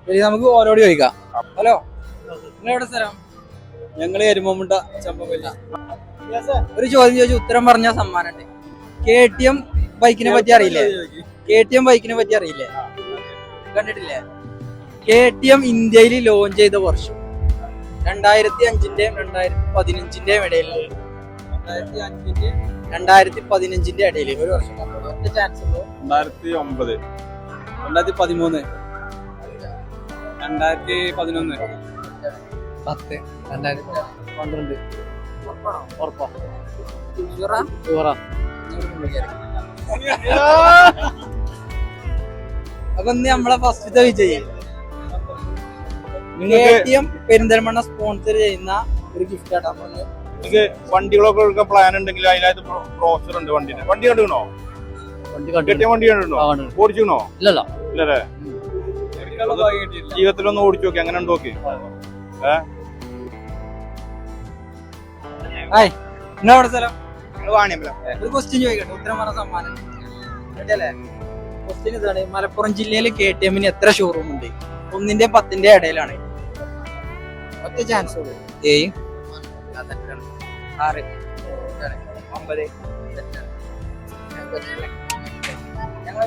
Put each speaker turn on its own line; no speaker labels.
ശരി, നമുക്ക് ഓരോട് ചോദിക്കാം. ഹലോ, നിങ്ങളെവിടെ സ്ഥലം? ഞങ്ങള് എരുമമുണ്ട ചമ്പമില്ല. ഒരു ചോദ്യം ചോദിച്ചു ഉത്തരം പറഞ്ഞ സമ്മാനം. KTM ബൈക്കിനെ പറ്റി അറിയില്ലേ? KTM ബൈക്കിനെ പറ്റി അറിയില്ലേ? കണ്ടിട്ടില്ലേ? KTM ഇന്ത്യയിൽ ലോഞ്ച് ചെയ്ത വർഷം 2005-ന്റെ 2015-ന്റെ ഇടയിൽ. 2015-ന്റെ ഇടയിൽ ഒരു വർഷം. ചാൻസ് ഉണ്ടോ?
2009,
2013,
2011,
10, 2012. ഉറപ്പാ? അപ്പൊ ഇന്ന് നമ്മളെ ഫസ്റ്റത്തെ വിജയി KTM പെരിന്തൽമണ്ണ സ്പോൺസർ ചെയ്യുന്ന ഒരു ഗിഫ്റ്റ് ആട്ടാ.
നിങ്ങൾക്ക് വണ്ടികളൊക്കെ എടുക്കാൻ പ്ലാൻ ഉണ്ടെങ്കിൽ അതിനകത്ത് ബ്രോച്ചർ ഉണ്ട്. വണ്ടി കണ്ടുകണോ? KTM വണ്ടി കണ്ടിട്ടുണ്ടോ? ഓടിച്ചിക്കണോ?
ഇല്ലല്ലോ.
ഇല്ലല്ലേ? ജീവിതത്തിലൊന്ന് ഓടിച്ചു നോക്കി, അങ്ങനെ ഉണ്ടോക്കി.
നിങ്ങളവിടെ സ്ഥലം?
വാണിയമ്പലം.
ഒരു ക്വസ്റ്റ്യൻ ചോദിക്കട്ടെ, ഉത്തരം പറഞ്ഞ സമ്മാനം കേട്ടല്ലേ? ക്വസ്റ്റ്യൻ ഇതാണ്: മലപ്പുറം ജില്ലയിൽ KTM-ന് എത്ര ഷോറൂം ഉണ്ട്? 1-ന്റെ 10-ന്റെ ഇടയിലാണ്. ഒറ്റ ചാൻസ് ഉള്ളൂ. 7, 6, 9. ഞങ്ങളെ